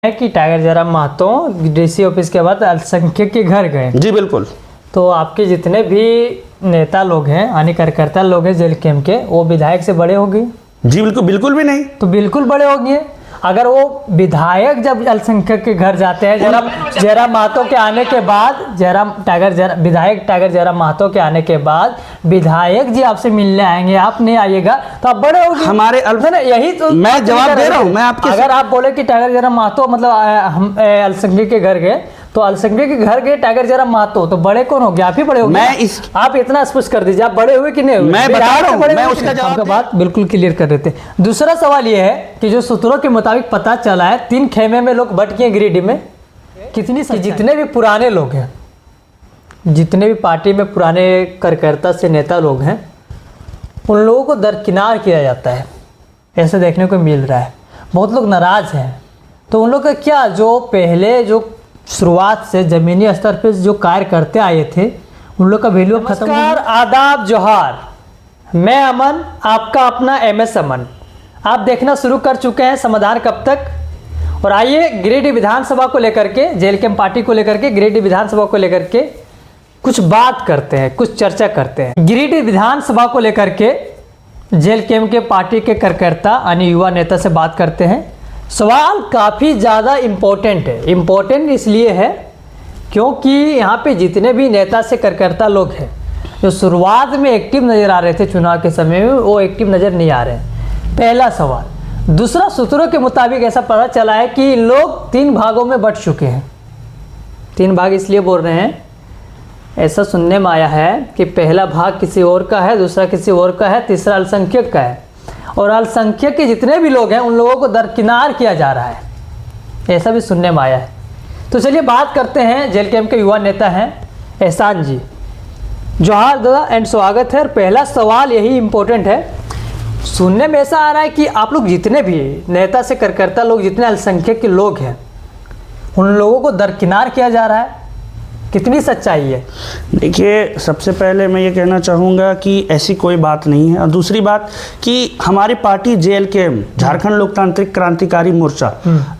है कि Tiger Jairam Mahto DC office के बाद अल्पसंख्यक के घर गए। जी बिल्कुल। तो आपके जितने भी नेता लोग हैं यानी कार्यकर्ता लोग हैं जेल कैंप के, वो विधायक से बड़े होंगे? जी बिल्कुल, बिल्कुल भी नहीं। तो बिल्कुल बड़े होंगे। अगर वो विधायक जब अल्पसंख्यक के घर जाते हैं जयराम महतो के आने के बाद, विधायक टाइगर जयराम महतो के आने के बाद विधायक जी आपसे मिलने आएंगे, आप नहीं आइएगा तो आप बड़े होंगे। हमारे यही तो मैं जवाब दे रहा हूँ। मैं आपके अगर आप बोले कि टाइगर जयराम महतो मतलब हम अल्पसंख्यक के घर गए, तो अल्पसंख्यक के घर गए टाइगर जयराम महतो, तो बड़े कौन हो गया? आप ही बड़े हो गए। आप इतना स्पष्ट कर दीजिए, आप बड़े हुए कि नहीं हुए? मैं बता रहा हूं, मैं उसका जवाब बात बिल्कुल क्लियर कर देते। दूसरा सवाल यह है कि जो सूत्रों के मुताबिक पता चला है 3 खेमे में लोग बट गए गिरिडीह में। कितनी जितने भी पुराने लोग हैं, जितने भी पार्टी में पुराने कार्यकर्ता से नेता लोग हैं, उन लोगों को दरकिनार किया जाता है, ऐसा देखने को मिल रहा है। बहुत लोग नाराज हैं। तो उन लोग का क्या, जो पहले जो शुरुआत से जमीनी स्तर पे जो कार्य करते आए थे, उन लोग का वैल्यू खत्म। नमस्कार, आदाब, जोहार। मैं अमन, आपका अपना MS अमन। आप देखना शुरू कर चुके हैं समाधान कब तक। और आइए गिरिडीह विधानसभा को लेकर के, जेल कैंप पार्टी को लेकर के, गिरिडीह विधानसभा को लेकर के कुछ बात करते हैं, कुछ चर्चा करते हैं। गिरिडीह विधानसभा को लेकर के जेल कैंप के पार्टी के कार्यकर्ता यानी युवा नेता से बात करते हैं। सवाल काफ़ी ज़्यादा इम्पोर्टेंट है। इम्पोर्टेंट इसलिए है क्योंकि यहाँ पे जितने भी नेता से कार्यकर्ता लोग हैं, जो शुरुआत में एक्टिव नज़र आ रहे थे चुनाव के समय में, वो एक्टिव नज़र नहीं आ रहे हैं। पहला सवाल। दूसरा, सूत्रों के मुताबिक ऐसा पता चला है कि लोग 3 भागों में बंट चुके हैं। 3 भाग इसलिए बोल रहे हैं, ऐसा सुनने में आया है कि पहला भाग किसी और का है, दूसरा किसी और का है, तीसरा अल्पसंख्यक का है। और अल्पसंख्यक के जितने भी लोग हैं उन लोगों को दरकिनार किया जा रहा है, ऐसा भी सुनने में आया है। तो चलिए बात करते हैं। जेल कैंप के युवा नेता हैं एहसान जी। जोहार दादा एंड स्वागत है। और पहला सवाल यही इम्पोर्टेंट है। सुनने में ऐसा आ रहा है कि आप लोग जितने भी नेता से कार्यकर्ता लोग, जितने अल्पसंख्यक के लोग हैं, उन लोगों को दरकिनार किया जा रहा है। कितनी सच्चाई है? देखिए, सबसे पहले मैं ये कहना चाहूँगा कि ऐसी कोई बात नहीं है। और दूसरी बात कि हमारी पार्टी जेल कैंप झारखंड लोकतांत्रिक क्रांतिकारी मोर्चा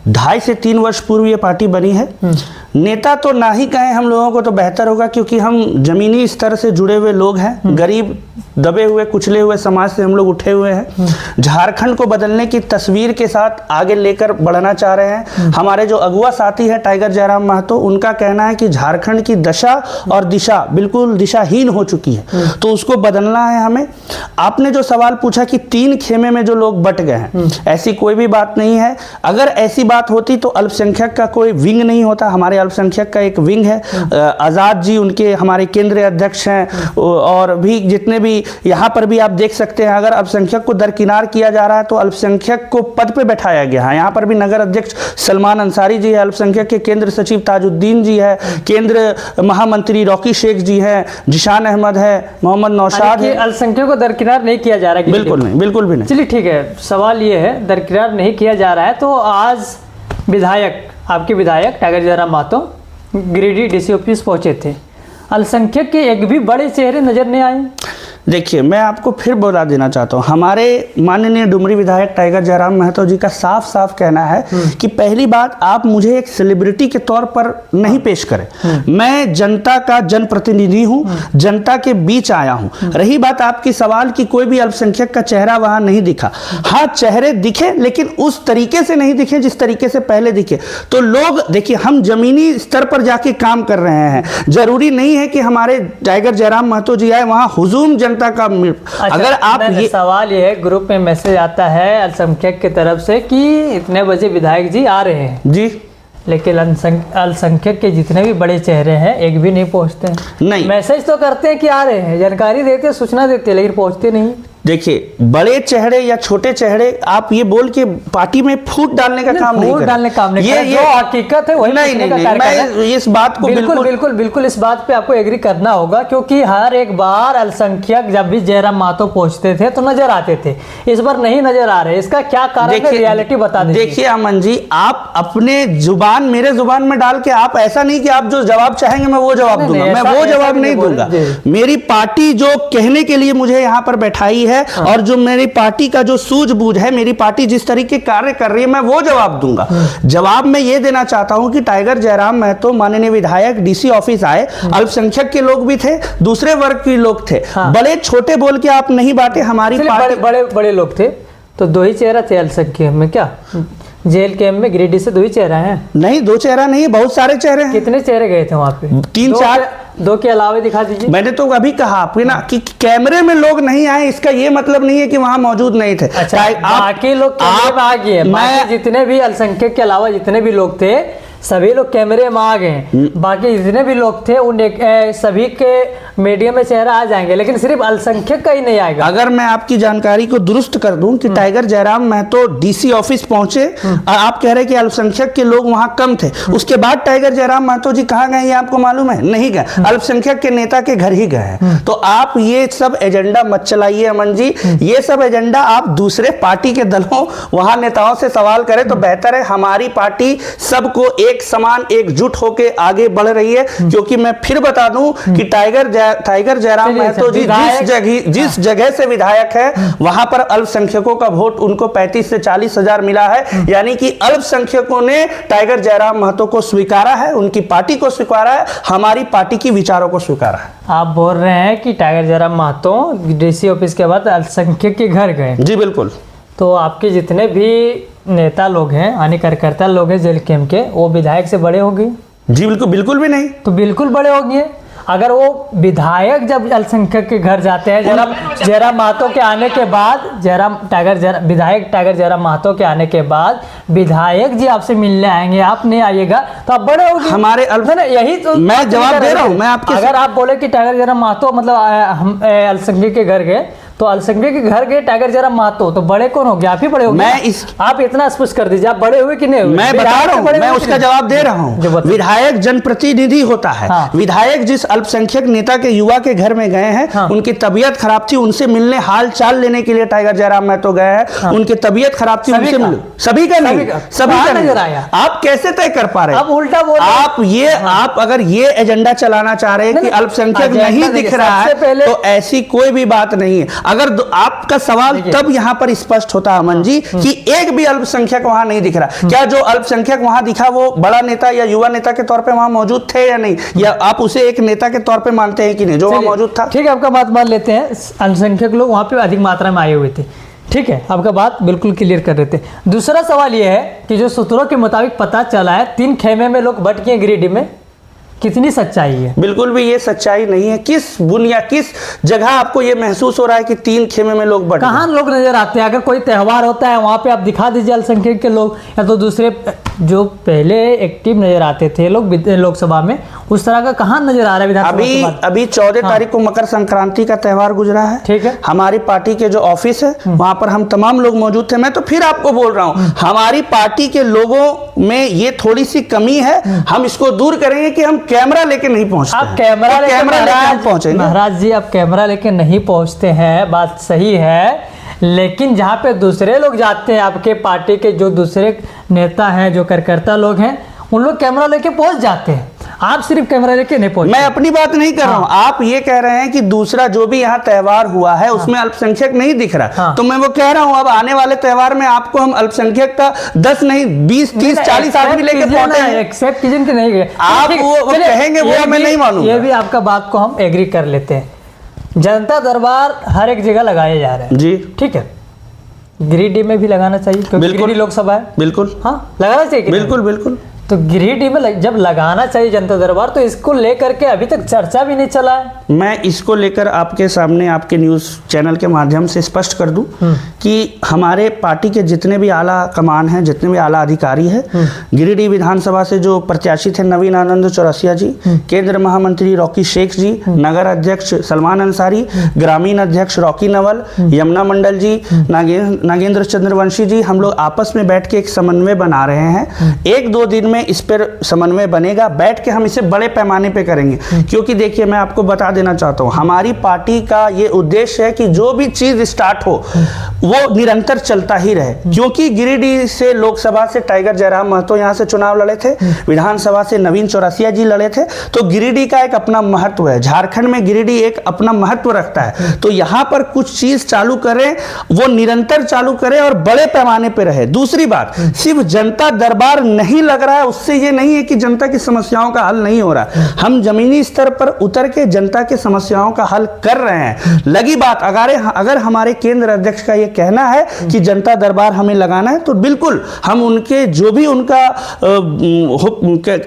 2.5 से 3 वर्ष पूर्व ये पार्टी बनी है। नेता तो ना ही कहें हम लोगों को तो बेहतर होगा, क्योंकि हम जमीनी स्तर से जुड़े हुए लोग हैं। गरीब, दबे हुए, कुचले हुए समाज से हम लोग उठे हुए हैं। झारखंड को बदलने की तस्वीर के साथ आगे लेकर बढ़ना चाह रहे हैं। हमारे जो अगुआ साथी है टाइगर जयराम महतो, उनका कहना है कि झारखंड की दशा और दिशा बिल्कुल दिशाहीन हो चुकी है, तो उसको बदलना है हमें। आपने जो सवाल पूछा कि 3 खेमे में जो लोग बट गए हैं, ऐसी कोई भी बात नहीं है। अगर ऐसी बात होती तो अल्पसंख्यक का कोई विंग नहीं होता। हमारे अल्पसंख्यक का एक विंग है। आज़ाद जी उनके हमारे केंद्रीय अध्यक्ष हैं। और भी जितने भी यहाँ पर भी आप देख सकते हैं, अगर अल्पसंख्यक को दरकिनार किया जा रहा है तो अल्पसंख्यक को पद पे बैठाया गया है। यहाँ पर भी नगर अध्यक्ष सलमान अंसारी जी है, अल्पसंख्यक के केंद्र सचिव ताजुद्दीन जी है, केंद्र महामंत्री रॉकी शेख जी हैं, जिशान अहमद है, मोहम्मद नौशाद है। अल्पसंख्यक को दरकिनार नहीं किया जा रहा है? बिल्कुल नहीं, बिल्कुल भी नहीं। चलिए ठीक है, सवाल ये है दरकिनार नहीं किया जा रहा है। तो आज विधायक, आपके विधायक Tiger Jairam Mahto Giridih DC office पहुंचे थे, अल्पसंख्यक के एक भी बड़े चेहरे नजर नहीं आए। देखिए, मैं आपको फिर बता देना चाहता हूँ, हमारे माननीय डुमरी विधायक टाइगर जयराम महतो जी का साफ साफ कहना है कि पहली बात, आप मुझे एक सेलिब्रिटी के तौर पर नहीं पेश करें। मैं जनता का जनप्रतिनिधि हूँ, जनता के बीच आया हूँ। रही बात आपकी सवाल की कोई भी अल्पसंख्यक का चेहरा वहां नहीं दिखा। हाँ, चेहरे दिखे, लेकिन उस तरीके से नहीं दिखे जिस तरीके से पहले दिखे। तो लोग, देखिए, हम जमीनी स्तर पर जाके काम कर रहे हैं। जरूरी नहीं है कि हमारे टाइगर जयराम महतो जी आए वहां हुजूम जनता का। अच्छा, अगर आप ये सवाल ये है, ग्रुप में मैसेज आता है अल्पसंख्यक की तरफ से कि इतने बजे विधायक जी आ रहे हैं जी, लेकिन अल्पसंख्यक के जितने भी बड़े चेहरे हैं एक भी नहीं पहुंचते हैं। नहीं, मैसेज तो करते हैं कि आ रहे हैं, जानकारी देते हैं, सूचना देते हैं, लेकिन पहुंचते नहीं। देखिए, बड़े चेहरे या छोटे चेहरे, आप ये बोल के पार्टी में फूट डालने का काम नहीं करें। ये जो हकीकत है वही नहीं, मैं इस बात को बिल्कुल इस बात पे आपको एग्री करना होगा, क्योंकि हर एक बार अल्पसंख्यक जब भी जयराम महतो पहुंचते थे तो नजर आते थे, इस बार नहीं नजर आ रहे। इसका क्या कारण है? रियलिटी बता दीजिए। देखिए अमन जी, आप अपने जुबान मेरे जुबान में डाल के, आप ऐसा नहीं कि आप जो जवाब चाहेंगे मैं वो जवाब दूंगा। मैं वो जवाब नहीं दूंगा। मेरी पार्टी जो कहने के लिए मुझे यहाँ पर बैठाई है और जो मेरी पार्टी का जो सूझबूझ है, मेरी पार्टी जिस तरीके कार्य कर रही है, मैं वो जवाब दूंगा। जवाब मैं ये देना चाहता हूं कि टाइगर जयराम महतो माननीय विधायक डीसी ऑफिस आए, अल्पसंख्यक के लोग भी थे, दूसरे वर्ग के लोग थे, बड़े छोटे बोल के आप नहीं बांटे। हमारी पार्टी बड़े बड़े लोग थे, तो दो ही चेहरा थे अल्पसंख्यक में, क्या जेल कैंप में गिरिडीह से दो ही चेहरा है? नहीं, दो चेहरा नहीं है, बहुत सारे चेहरे हैं। कितने चेहरे गए थे वहां पे? 3-4। दो के अलावा दिखा दीजिए। मैंने तो अभी कहा आपको ना कि कैमरे में लोग नहीं आए, इसका ये मतलब नहीं है कि वहां मौजूद नहीं थे। अच्छा, बाकी लोग कैमरे में आ गए, बाकी जितने भी अल्पसंख्यक के अलावा जितने भी लोग थे सभी लोग कैमरे में आ गए, बाकी जितने भी लोग थे उन सभी के मीडिया में चेहरा आ जाएंगे, लेकिन सिर्फ अल्पसंख्यक का ही नहीं आएगा। अगर मैं आपकी जानकारी को दुरुस्त कर दूं कि Tiger Jairam Mahto DC office पहुंचे और आप कह रहे कि अल्पसंख्यक के लोग वहां कम थे, उसके बाद टाइगर जयराम महतो जी कहां गए ये आपको मालूम है? नहीं गए, अल्पसंख्यक के नेता के घर ही गए। तो आप ये सब एजेंडा मत चलाइए अमन जी, ये सब एजेंडा आप दूसरे पार्टी के दलों वहां नेताओं से सवाल करें तो बेहतर है। हमारी पार्टी सबको एक समान एकजुट होके आगे बढ़ रही है, क्योंकि मैं फिर बता दूं कि टाइगर जयराम महतो जी जिस जगह से विधायक है वहां पर अल्पसंख्यकों का वोट उनको 35 से 40 हजार मिला है, यानी कि अल्पसंख्यकों ने टाइगर जयराम महतो को स्वीकारा है, उनकी पार्टी को स्वीकारा है, हमारी पार्टी की विचारों को स्वीकारा है। आप बोल रहे हैं कि Tiger Jairam Mahto DC office के बाद अल्पसंख्यक के घर गए? जी बिल्कुल। तो आपके जितने भी नेता लोग हैं, यानी कार्यकर्ता लोग हैं जेल कैंप के, वो विधायक से बड़े होंगे? जी बिल्कुल, बिल्कुल भी नहीं। तो बिल्कुल बड़े होंगे। अगर वो विधायक जब अल्पसंख्यक के घर जाते हैं, जयराम महतो के आने के बाद, विधायक टाइगर जयराम महतो के आने के बाद विधायक जी आपसे मिलने आएंगे, आप नहीं आइएगा तो आप बड़े होंगे। हमारे यही तो मैं जवाब दे रहा हूं। मैं आपके अगर आप बोले कि टाइगर जयराम महतो मतलब हम अल्पसंख्यक के घर गए, तो अल्पसंख्यक के घर गए टाइगर जयराम महतो, तो बड़े कौन हो गया? आप ही बड़े हो गए। आप इतना स्पष्ट कर दीजिए, आप बड़े हुए कि नहीं हुए? मैं बता रहा हूं, मैं उसका जवाब दे रहा हूं। विधायक जनप्रतिनिधि होता है। विधायक जिस अल्पसंख्यक नेता के युवा के घर में गए हैं, उनकी तबीयत खराब थी, उनसे मिलने हाल चाल लेने के लिए टाइगर जयराम महतो गए हैं। उनकी तबीयत खराब थी, उनसे मिले। सभी का नहीं, सभी का नजर आया। आप कैसे तय कर पा रहे हैं? आप उल्टा बोल रहे हैं। आप अगर ये एजेंडा चलाना चाह रहे हैं कि अल्पसंख्यक नहीं दिख रहा है, तो ऐसी कोई भी बात नहीं है। अगर आप का सवाल तब यहां पर स्पष्ट होता है अमन जी कि एक भी अल्पसंख्यक वहां नहीं दिख रहा। क्या जो अल्पसंख्यक वहां दिखा वो बड़ा नेता या युवा नेता के तौर पे वहां मौजूद थे या नहीं, या आप उसे एक नेता के तौर पे मानते हैं कि नहीं जो वहां मौजूद था? ठीक है, आपका बात मान लेते हैं, अल्पसंख्यक लोग वहां पे अधिक मात्रा में आए हुए थे, ठीक है, आपका बात बिल्कुल क्लियर कर रहे थे। दूसरा सवाल यह है कि जो सूत्रों के मुताबिक पता चला है 3 खेमे में लोग बट गए गिरिडीह में, कितनी सच्चाई है? बिल्कुल भी ये सच्चाई नहीं है। किस जगह आपको ये महसूस हो रहा है कि 3 खेमे में लोग बट? कहाँ लोग नजर आते हैं? अगर कोई त्यौहार होता है वहां पे आप दिखा दीजिए अल्पसंख्यक के लोग, या तो दूसरे जो पहले एक्टिव नजर आते थे लोग लोकसभा में, उस तरह का कहाँ नजर आ रहा है? अभी 14 तारीख को मकर संक्रांति का त्यौहार गुजरा है, ठीक है। हमारी पार्टी के जो ऑफिस है वहां पर हम तमाम लोग मौजूद थे। मैं तो फिर आपको बोल रहा हूं, हमारी पार्टी के लोगों में ये थोड़ी सी कमी है, हम इसको दूर करेंगे कि हम कैमरा लेके नहीं पहुंचते। आप कैमरा लेके पहुंचेंगे? महाराज जी, आप कैमरा लेके नहीं पहुंचते हैं, बात सही है, लेकिन जहां पे दूसरे लोग जाते हैं, आपके पार्टी के जो दूसरे नेता हैं, जो कार्यकर्ता लोग हैं, उन लोग कैमरा लेके पहुंच जाते हैं, आप सिर्फ कैमरा लेके नहीं पहुंचे। मैं अपनी बात नहीं कर रहा हूं, आप ये कह रहे हैं कि दूसरा जो भी यहाँ त्यौहार हुआ है उसमें अल्पसंख्यक नहीं दिख रहा, तो मैं वो कह रहा हूं अब आने वाले त्यौहार में आपको हम अल्पसंख्यक का 10 नहीं 20 30 40 आदमी लेके पहुंचे। एक्सेप्ट कीजिए कि नहीं गए आप वो कहेंगे, वो मैं नहीं मानूंगा। ये भी आपका बात को हम एग्री कर लेते हैं। जनता दरबार हर एक जगह लगाए जा रहे हैं जी, ठीक है, गिरिडीह में भी लगाना चाहिए क्योंकि गिरिडीह लोकसभा है। बिल्कुल, हाँ लगाना चाहिए, बिल्कुल बिल्कुल। तो गिरिडीह में जब लगाना चाहिए जनता दरबार, तो इसको लेकर के अभी तक चर्चा भी नहीं चला है। मैं इसको लेकर आपके सामने आपके न्यूज़ चैनल के माध्यम से स्पष्ट कर दूं कि हमारे पार्टी के जितने भी आला कमान हैं, जितने भी आला अधिकारी हैं, गिरिडीह विधानसभा से जो प्रत्याशी थे नवीन आनंद चौरसिया जी, केंद्र महामंत्री रॉकी शेख जी, नगर अध्यक्ष सलमान अंसारी, ग्रामीण अध्यक्ष रॉकी नवल, यमुना मंडल जी, नागेंद्र चंद्रवंशी जी, हम लोग आपस में बैठ के एक समन्वय बना रहे हैं। 1-2 दिन में में इस पर समन्वय बनेगा, बैठ के हम इसे बड़े पैमाने पे करेंगे। क्योंकि देखिए मैं आपको बता देना चाहता हूँ, हमारी पार्टी का ये उद्देश्य है कि जो भी चीज स्टार्ट हो वो निरंतर चलता ही रहे। क्योंकि गिरिडीह से लोकसभा से टाइगर जयराम महतो यहाँ से चुनाव लड़े थे, विधानसभा से नवीन चौरसिया जी लड़े थे, तो गिरिडीह का एक अपना महत्व है, झारखंड में गिरिडीह एक अपना महत्व रखता है। तो यहाँ पर कुछ चीज चालू करें, वो निरंतर चालू करें और बड़े पैमाने पर रहे। दूसरी बात, सिर्फ जनता दरबार नहीं लग रहा है उससे ये नहीं है कि जनता की समस्याओं का हल नहीं हो रहा है। हम जमीनी स्तर पर उतर के जनता की समस्याओं का हल कर रहे हैं। लगी बात, अगर हमारे केंद्र अध्यक्ष का ये कहना है कि जनता दरबार हमें लगाना है, तो बिल्कुल हम उनके जो भी उनका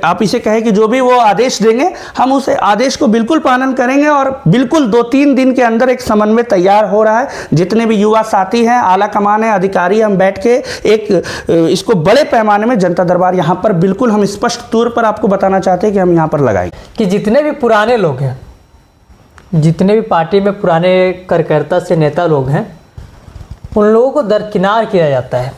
आप इसे कहें कि जो भी वो आदेश देंगे, हम उस आदेश को बिल्कुल पालन करेंगे। और बिल्कुल 2-3 दिन के अंदर एक समन्वय तैयार हो रहा है। जितने भी युवा साथी हैं, आला कमान है, अधिकारी, हम बैठ के एक इसको बड़े पैमाने में जनता दरबार यहाँ पर बिल्कुल हम स्पष्ट तौर पर आपको बताना चाहते हैं कि हम यहाँ पर लगाएंगे। कि जितने भी पुराने लोग हैं, जितने भी पार्टी में पुराने कार्यकर्ता से नेता लोग हैं, उन लोगों को दरकिनार किया जाता है,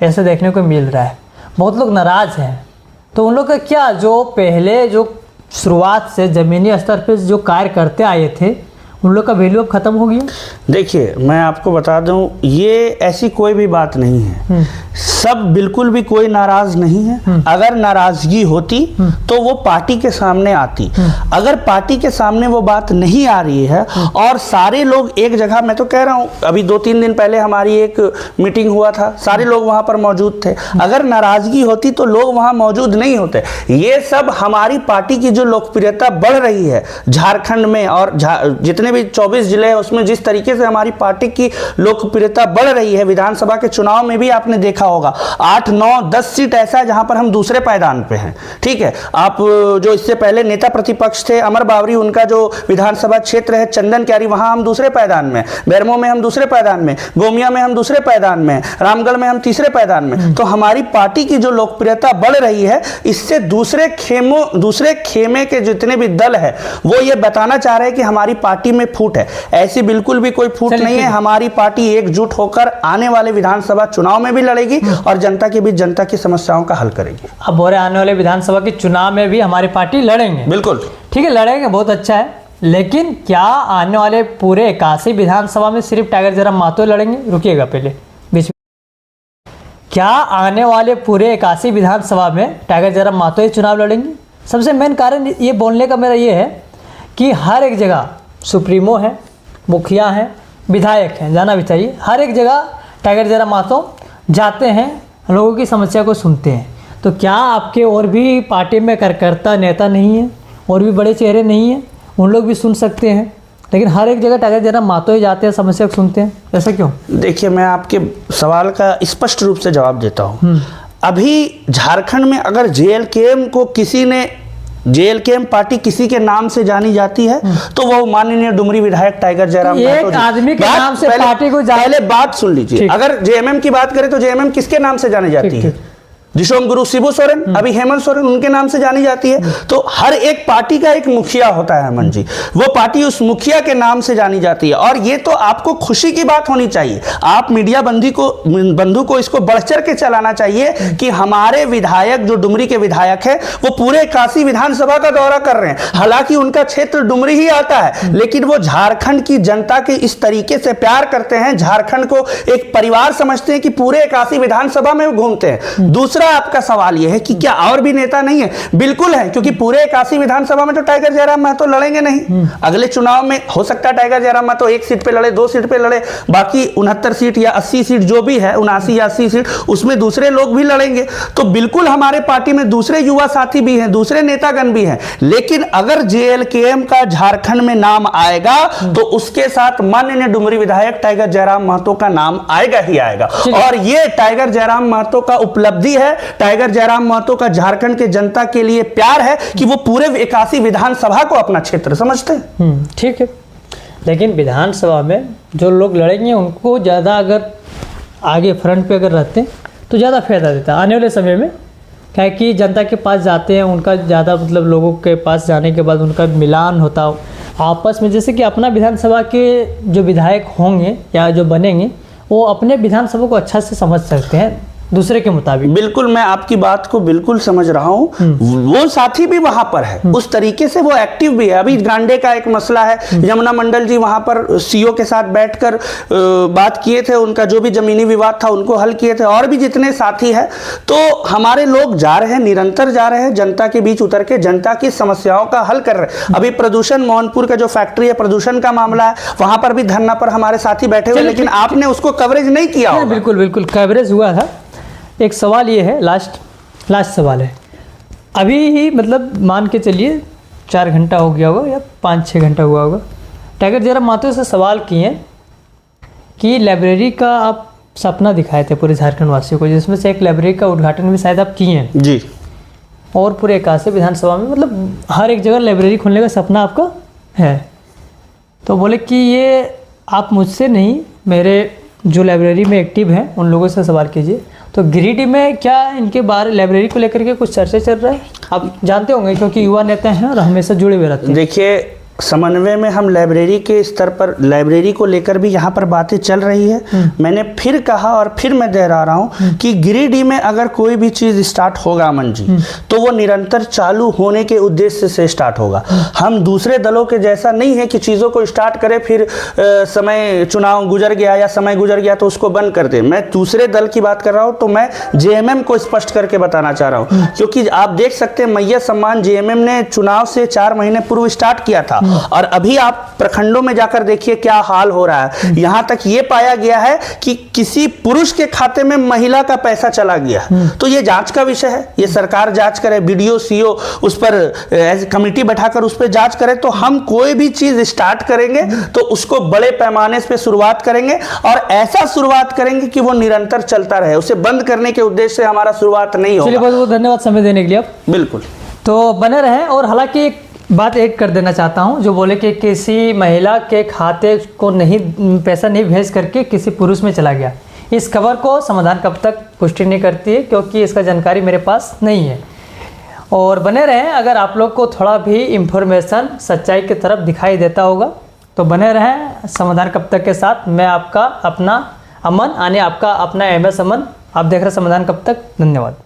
ऐसे देखने को मिल रहा है। बहुत लोग नाराज़ हैं। तो उन लोग का क्या, जो पहले जो शुरुआत से ज़मीनी स्तर पर जो कार्य करते आए थे, उन लोग का वैल्यू अब खत्म हो गया। देखिए मैं आपको बता दूं, ये ऐसी कोई भी बात नहीं है। सब बिल्कुल भी कोई नाराज नहीं है। अगर नाराजगी होती तो वो पार्टी के सामने आती। अगर पार्टी के सामने वो बात नहीं आ रही है और सारे लोग एक जगह, मैं तो कह रहा हूं, अभी 2-3 दिन पहले हमारी एक मीटिंग हुआ था, सारे लोग वहां पर मौजूद थे। अगर नाराजगी होती तो लोग वहां मौजूद नहीं होते। ये सब हमारी पार्टी की जो लोकप्रियता बढ़ रही है झारखंड में, और जितने भी 24 जिले हैं उसमें जिस तरीके से हमारी पार्टी की लोकप्रियता बढ़ रही है, विधानसभा के चुनाव में भी आपने देखा होगा 8, 9, 10 सीट ऐसा है जहां पर हम दूसरे पायदान पे हैं। ठीक है, आप जो इससे पहले नेता प्रतिपक्ष थे अमर बावरी, उनका जो विधानसभा क्षेत्र है चंदन क्यारी, वहां हम दूसरे पायदान में, बैरमो में हम दूसरे पायदान में, गोमिया में हम दूसरे पायदान में, रामगढ़ में हम तीसरे पायदान में। तो हमारी पार्टी की जो लोकप्रियता बढ़ रही है, इससे दूसरे खेमे के जितने भी दल है वो ये बताना चाह रहे हैं कि हमारी पार्टी में फूट है। ऐसी बिल्कुल भी कोई फूट नहीं है। हमारी पार्टी एकजुट होकर आने वाले विधानसभा चुनाव में भी लड़ेगी और जनता के बीच जनता की समस्याओं का हल करेगी। अब हो रहे आने वाले विधानसभा के चुनाव में भी हमारी पार्टी लड़ेंगे। बिल्कुल ठीक है, लड़ेंगे, बहुत अच्छा है। लेकिन क्या आने वाले पूरे 81 विधानसभा में सिर्फ टाइगर जयराम महतो लड़ेंगे? रुकिएगा पहले बीच में। क्या आने वाले पूरे 81 विधानसभा में टाइगर जयराम महतो ही चुनाव लड़ेंगे? सबसे मेन कारण ये बोलने का मेरा ये है कि हर एक जगह सुप्रीमो है, मुखिया हैं, विधायक हैं, जाना भी चाहिए। हर एक जगह टाइगर जयराम महतो जाते हैं, लोगों की समस्या को सुनते हैं। तो क्या आपके और भी पार्टी में कार्यकर्ता नेता नहीं है, और भी बड़े चेहरे नहीं हैं, उन लोग भी सुन सकते हैं? लेकिन हर एक जगह टाइगर जयराम महतो ही जाते हैं, समस्या को सुनते हैं, ऐसा क्यों? देखिए मैं आपके सवाल का स्पष्ट रूप से जवाब देता हूँ। अभी झारखंड में अगर JLKM को किसी ने, JLKM पार्टी किसी के नाम से जानी जाती है तो वो माननीय डुमरी विधायक टाइगर जयराम महतो। एक आदमी के नाम से पार्टी को पहले बात सुन लीजिए। अगर JMM की बात करें तो JMM किसके नाम से जानी जाती है? दिशोम गुरु शिबू सोरेन, अभी हेमंत सोरेन, उनके नाम से जानी जाती है। तो हर एक पार्टी का एक मुखिया होता है हेमंत जी, वो पार्टी उस मुखिया के नाम से जानी जाती है। और ये तो आपको खुशी की बात होनी चाहिए। आप मीडिया बंधु को इसको बढ़ चढ़ के चलाना चाहिए कि हमारे विधायक जो डुमरी के विधायक है वो पूरे 81 विधानसभा का दौरा कर रहे हैं। हालांकि उनका क्षेत्र डुमरी ही आता है, लेकिन वो झारखंड की जनता के इस तरीके से प्यार करते हैं, झारखंड को एक परिवार समझते हैं कि पूरे 81 विधानसभा में घूमते हैं। दूसरा आपका सवाल यह है कि क्या और भी नेता नहीं है? बिल्कुल है, क्योंकि पूरे 81 विधानसभा में तो टाइगर जयराम महतो लड़ेंगे नहीं। अगले चुनाव में हो सकता है टाइगर जयराम महतो 1 सीट पे लड़े, 2 सीट पे लड़े, बाकी 69 सीट या 80 सीट जो भी है, 79 या 80 सीट, उसमें दूसरे लोग भी लड़ेंगे। तो बिल्कुल हमारे पार्टी में दूसरे युवा साथी भी हैं, दूसरे नेतागण भी हैं। लेकिन अगर JLKM का झारखंड में नाम आएगा तो उसके साथ माननीय डुमरी विधायक टाइगर जयराम महतो का नाम आएगा ही आएगा। और ये टाइगर जयराम महतो का उपलब्धि है, टाइगर जयराम महतो का झारखंड के जनता के लिए प्यार है कि वो पूरे 81 विधानसभा को अपना क्षेत्र समझते हैं। ठीक है, लेकिन विधानसभा में जो लोग लड़ेंगे उनको ज़्यादा अगर आगे फ्रंट पे अगर रहते हैं तो ज़्यादा फायदा देता है आने वाले समय में। क्या है कि जनता के पास जाते हैं, उनका ज़्यादा मतलब लोगों के पास जाने के बाद उनका मिलान होता हो आपस में। जैसे कि अपना विधानसभा के जो विधायक होंगे या जो बनेंगे वो अपने विधानसभा को अच्छा से समझ सकते हैं, दूसरे के मुताबिक। बिल्कुल, मैं आपकी बात को बिल्कुल समझ रहा हूँ। वो साथी भी वहां पर है, उस तरीके से वो एक्टिव भी है। अभी गांडे का एक मसला है, यमुना मंडल जी वहां पर सीओ के साथ बैठकर बात किए थे, उनका जो भी जमीनी विवाद था उनको हल किए थे, और भी जितने साथी हैं। तो हमारे लोग जा रहे हैं, निरंतर जा रहे हैं, जनता के बीच उतर के जनता की समस्याओं का हल कर रहे हैं। अभी प्रदूषण, मोहनपुर का जो फैक्ट्री है, प्रदूषण का मामला है, वहां पर भी धरना पर हमारे साथी बैठे हुए, लेकिन आपने उसको कवरेज नहीं किया होगा। बिल्कुल बिल्कुल कवरेज हुआ था। एक सवाल ये है, लास्ट सवाल है। अभी ही मतलब मान के चलिए 4 घंटा हो गया होगा या 5-6 घंटा हुआ होगा, टाइगर जयराम माथुर से सवाल किए कि लाइब्रेरी का आप सपना दिखाए थे पूरे झारखंड वासियों को, जिसमें से एक लाइब्रेरी का उद्घाटन भी शायद आप किए हैं जी, और पूरे एकासी विधानसभा में मतलब हर एक जगह लाइब्रेरी खोलने का सपना आपका है। तो बोले कि ये आप मुझसे नहीं, मेरे जो लाइब्रेरी में एक्टिव हैं उन लोगों से सवाल कीजिए। तो गिरिडीह में क्या इनके बारे लाइब्रेरी को लेकर के कुछ चर्चा चल रहा है? आप जानते होंगे क्योंकि युवा नेता हैं और हमेशा जुड़े हुए रहते हैं। देखिए, समन्वय में हम लाइब्रेरी के स्तर पर, लाइब्रेरी को लेकर भी यहाँ पर बातें चल रही है। मैंने फिर कहा और फिर मैं दोहरा रहा हूँ कि गिरिडीह में अगर कोई भी चीज़ स्टार्ट होगा अमन जी, तो वो निरंतर चालू होने के उद्देश्य से स्टार्ट होगा। हम दूसरे दलों के जैसा नहीं है कि चीज़ों को स्टार्ट करें, फिर समय चुनाव गुजर गया या समय गुजर गया तो उसको बंद कर दें। मैं दूसरे दल की बात कर रहा हूँ, तो मैं जेएमएम को स्पष्ट करके बताना चाह रहा हूँ, क्योंकि आप देख सकते हैं मैया सम्मान जेएमएम ने चुनाव से 4 महीने पूर्व स्टार्ट किया था, और अभी आप प्रखंडों में जाकर देखिए क्या हाल हो रहा है। यहां तक ये पाया गया है कि किसी पुरुष के खाते में महिला का पैसा चला गया। तो ये जांच का विषय है, ये सरकार जांच करे, बीडीओ सीओ उस पर कमेटी बैठाकर उस पर जांच करे। तो हम कोई भी चीज स्टार्ट करेंगे तो उसको बड़े पैमाने पे शुरुआत करेंगे, और ऐसा शुरुआत करेंगे कि वो निरंतर चलता रहे। उसे बंद करने के उद्देश्य से हमारा शुरुआत नहीं होगा। चलिए, बहुत बहुत धन्यवाद समय देने के लिए आप। बिल्कुल, तो बने रहें। और हालांकि एक बात ऐड कर देना चाहता हूं, जो बोले कि किसी महिला के खाते को नहीं, पैसा नहीं भेज करके किसी पुरुष में चला गया, इस खबर को समाधान कब तक पुष्टि नहीं करती है, क्योंकि इसका जानकारी मेरे पास नहीं है। और बने रहें, अगर आप लोग को थोड़ा भी इंफॉर्मेशन सच्चाई की तरफ दिखाई देता होगा तो बने रहें समाधान कब तक के साथ। मैं आपका अपना अमन, यानी आपका अपना MS अमन। आप देख रहे हैं समाधान कब तक। धन्यवाद।